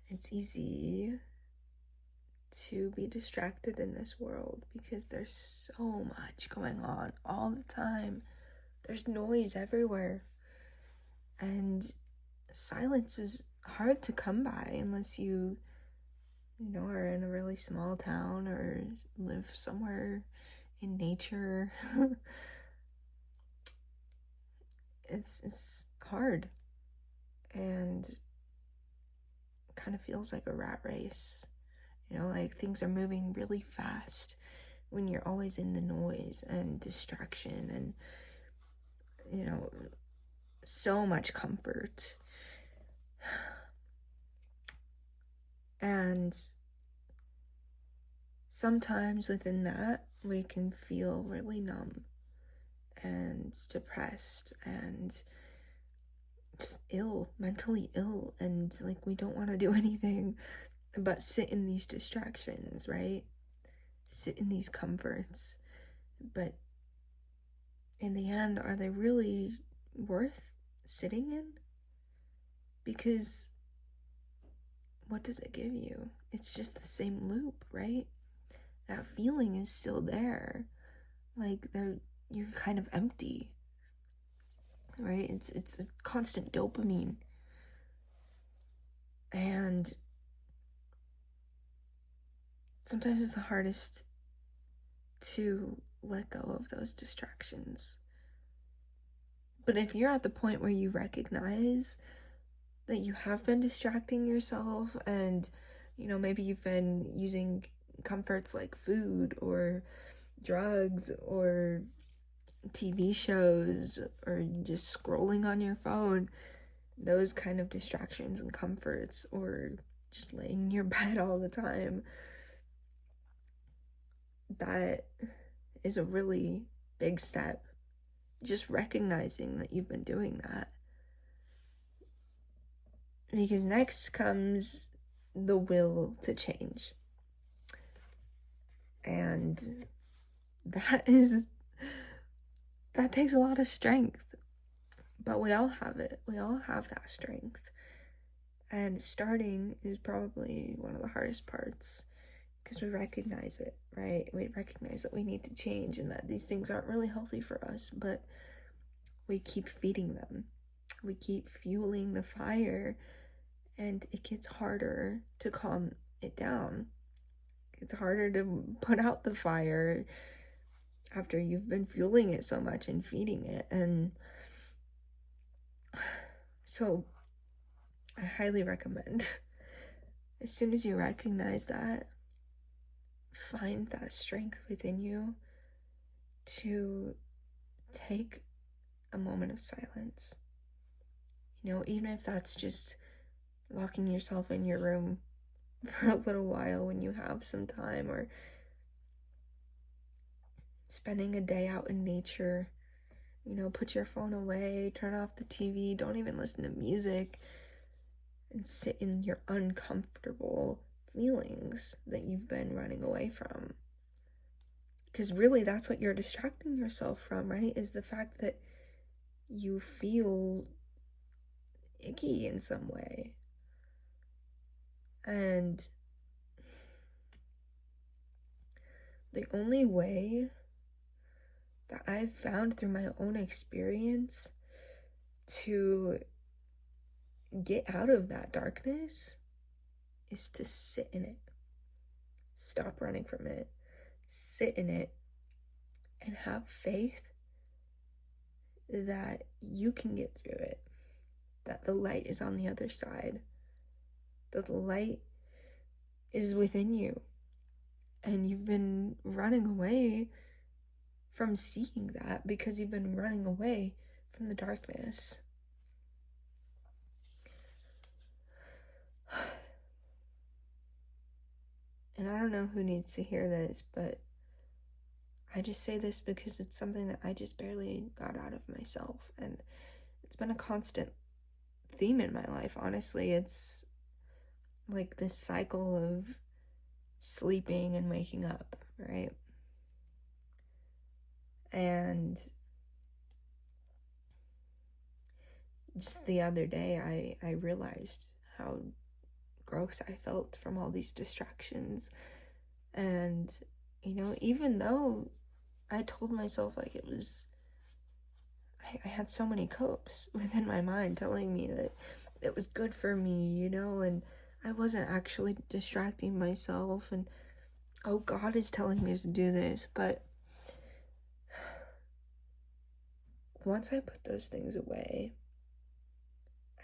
it's easy to be distracted in this world because there's so much going on all the time. There's noise everywhere. And silence is hard to come by unless you are in a really small town or live somewhere in nature. It's hard and kind of feels like a rat race. Like things are moving really fast when you're always in the noise and distraction and, so much comfort. And sometimes within that, we can feel really numb and depressed and just ill, mentally ill, and like we don't want to do anything but sit in these distractions, right? Sit in these comforts. But in the end, are they really worth sitting in? Because what does it give you? It's just the same loop, right? That feeling is still there. Like you're kind of empty, right? It's a constant dopamine. And sometimes it's the hardest to let go of those distractions. But if you're at the point where you recognize that you have been distracting yourself and, maybe you've been using comforts like food or drugs or TV shows or just scrolling on your phone, those kind of distractions and comforts, or just laying in your bed all the time, that is a really big step. Just recognizing that you've been doing that. Because next comes the will to change. And that takes a lot of strength. But we all have it. We all have that strength. And starting is probably one of the hardest parts because we recognize it, right? We recognize that we need to change and that these things aren't really healthy for us, but we keep feeding them. We keep fueling the fire, and it gets harder to calm it down. It's harder to put out the fire after you've been fueling it so much and feeding it. And so I highly recommend, as soon as you recognize that, find that strength within you to take a moment of silence. Even if that's just locking yourself in your room for a little while when you have some time, or spending a day out in nature. Put your phone away, turn off the TV, don't even listen to music, and sit in your uncomfortable feelings that you've been running away from. Because really, that's what you're distracting yourself from, right? Is the fact that you feel icky in some way. And the only way that I've found through my own experience to get out of that darkness is to sit in it. Stop running from it. Sit in it and have faith that you can get through it, that the light is on the other side, that the light is within you, and you've been running away from seeing that because you've been running away from the darkness. And I don't know who needs to hear this, but I just say this because it's something that I just barely got out of myself, and it's been a constant theme in my life, honestly. It's like this cycle of sleeping and waking up, right? And just the other day, I realized how gross I felt from all these distractions. And, even though I told myself, like, it was, I had so many copes within my mind telling me that it was good for me, and I wasn't actually distracting myself, and, oh, God is telling me to do this, but once I put those things away,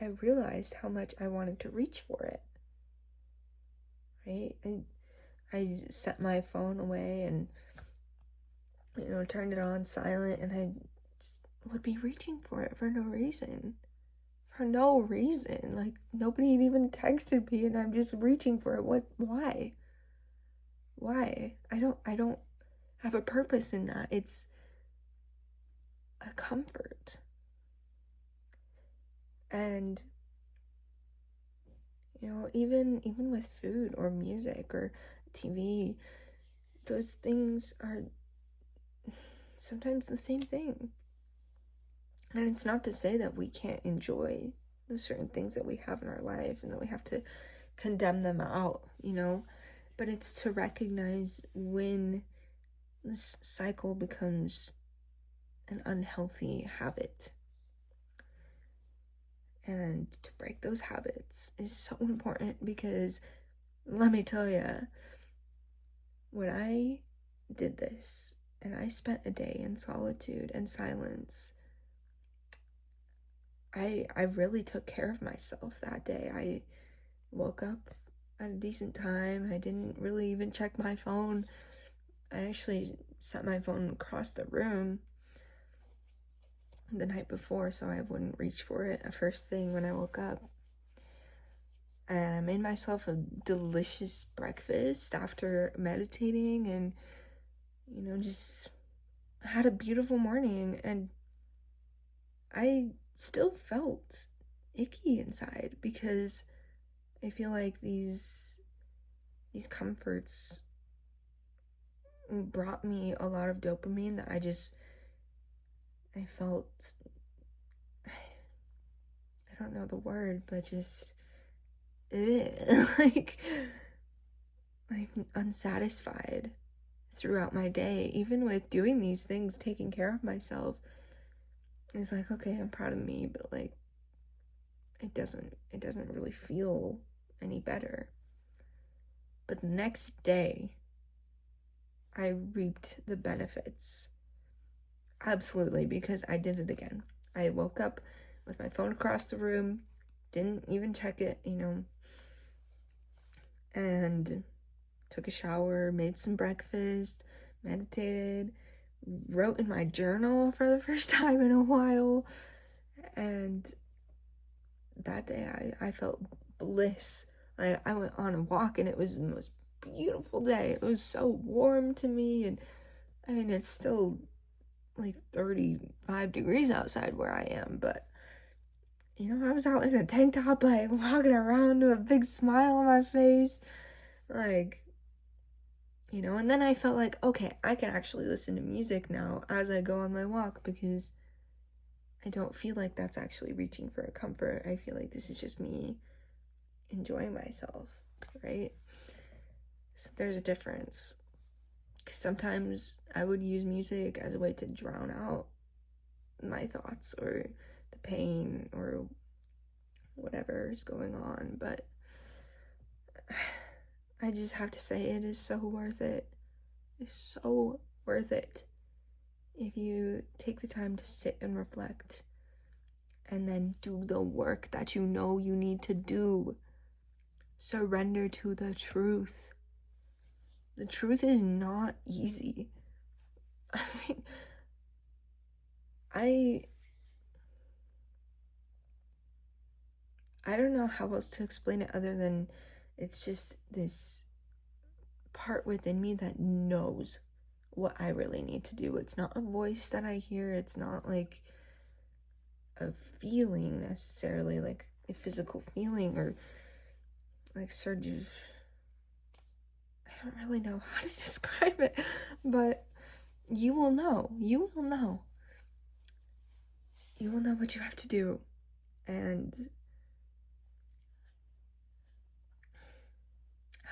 I realized how much I wanted to reach for it, right? I set my phone away and, turned it on silent, and I just would be reaching for it for no reason. For no reason. Like, nobody had even texted me, and I'm just reaching for it. Why? Why? I don't have a purpose in that. It's a comfort. And, even with food or music or TV, those things are sometimes the same thing. And it's not to say that we can't enjoy the certain things that we have in our life and that we have to condemn them out, but it's to recognize when this cycle becomes an unhealthy habit. And to break those habits is so important, because let me tell you, when I did this and I spent a day in solitude and silence, I really took care of myself that day. I woke up at a decent time. I didn't really even check my phone. I actually set my phone across the room the night before so I wouldn't reach for it at first thing when I woke up. And I made myself a delicious breakfast after meditating, and, just had a beautiful morning. And I still felt icky inside, because I feel like these comforts brought me a lot of dopamine that I felt, I don't know the word, but just like unsatisfied throughout my day. Even with doing these things, taking care of myself, it's like, okay, I'm proud of me, but like it doesn't really feel any better. But the next day, I reaped the benefits. Absolutely, because I did it again. I woke up with my phone across the room, didn't even check it, and took a shower, made some breakfast, meditated, wrote in my journal for the first time in a while, and that day I felt bliss. Like, I went on a walk, and it was the most beautiful day. It was so warm to me, and I mean, it's still like 35 degrees outside where I am, but I was out in a tank top, like walking around with a big smile on my face, like, and then I felt like, okay, I can actually listen to music now as I go on my walk, because I don't feel like that's actually reaching for a comfort. I feel like this is just me enjoying myself, right? So there's a difference. Because sometimes I would use music as a way to drown out my thoughts or the pain or whatever is going on. But I just have to say, it is so worth it. It's so worth it if you take the time to sit and reflect and then do the work that you know you need to do. Surrender to the truth. The truth is not easy. I mean, I don't know how else to explain it other than it's just this part within me that knows what I really need to do. It's not a voice that I hear. It's not like a feeling necessarily, like a physical feeling or like surge of, I don't really know how to describe it, but you will know. You will know. You will know what you have to do. And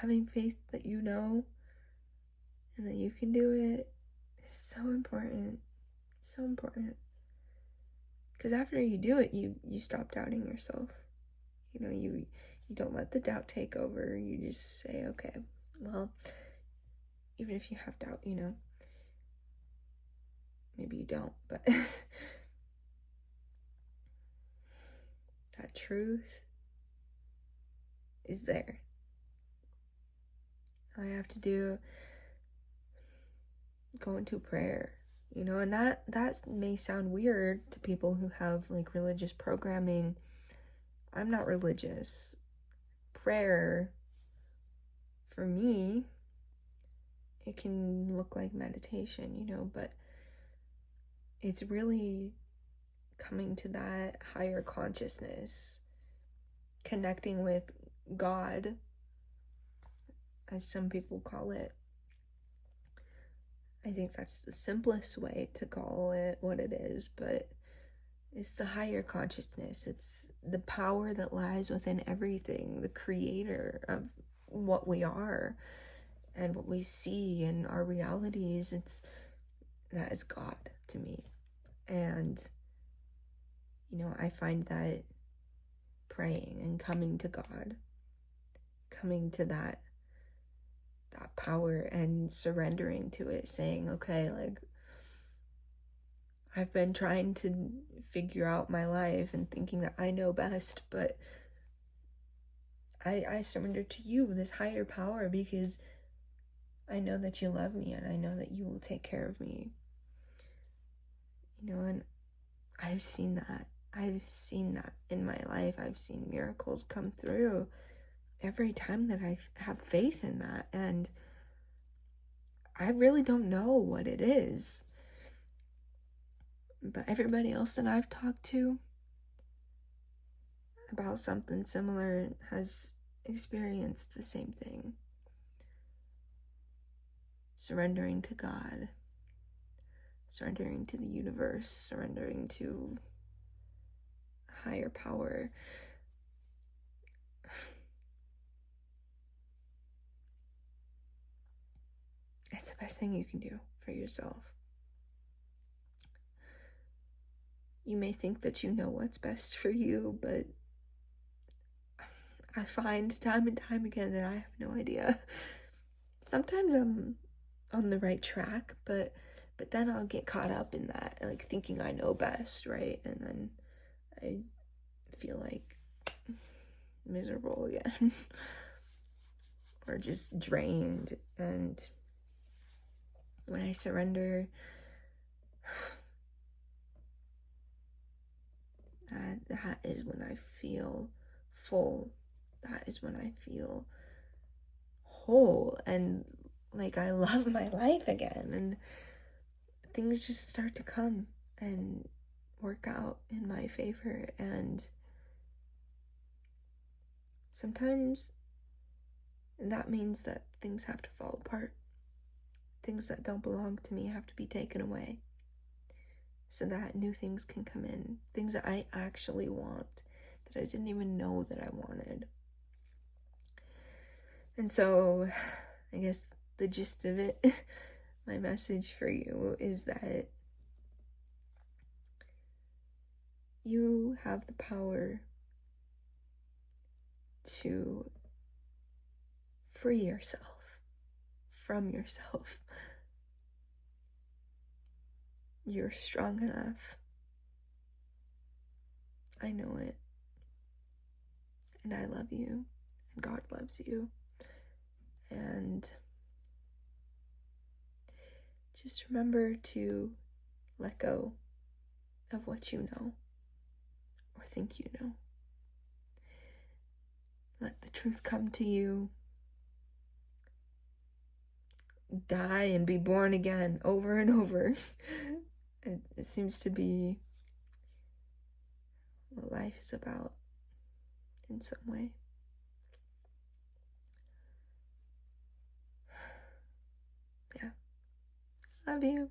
having faith that you know and that you can do it is so important. So important. Because after you do it, you stop doubting yourself. You know, you don't let the doubt take over. You just say, okay, well, even if you have doubt, you know, maybe you don't, but that truth is there. All I have to do, go into prayer, you know, and that may sound weird to people who have like religious programming. I'm not religious. Prayer, for me, it can look like meditation, you know, but it's really coming to that higher consciousness, connecting with God, as some people call it. I think that's the simplest way to call it what it is, but it's the higher consciousness. It's the power that lies within everything, the creator of what we are and what we see in our realities. That is God to me. And, you know, I find that praying and coming to God, coming to that power and surrendering to it, saying, okay, like, I've been trying to figure out my life and thinking that I know best, but I surrender to you, this higher power, because I know that you love me and I know that you will take care of me. You know, and I've seen that. I've seen that in my life. I've seen miracles come through every time that I have faith in that. And I really don't know what it is. But everybody else that I've talked to about something similar has experienced the same thing. Surrendering to God, surrendering to the universe, surrendering to higher power. It's the best thing you can do for yourself. You may think that you know what's best for you, but I find time and time again that I have no idea. Sometimes I'm on the right track, but then I'll get caught up in that, like thinking I know best, right? And then I feel like miserable again or just drained. And when I surrender, that is when I feel full. That is when I feel whole and like I love my life again, and things just start to come and work out in my favor. And sometimes that means that things have to fall apart. Things that don't belong to me have to be taken away so that new things can come in. Things that I actually want, that I didn't even know that I wanted. And so, I guess the gist of it, my message for you is that you have the power to free yourself from yourself. You're strong enough. I know it. And I love you. And God loves you. And just remember to let go of what you know or think you know. Let the truth come to you. Die and be born again over and over. It seems to be what life is about in some way. Yeah. Love you.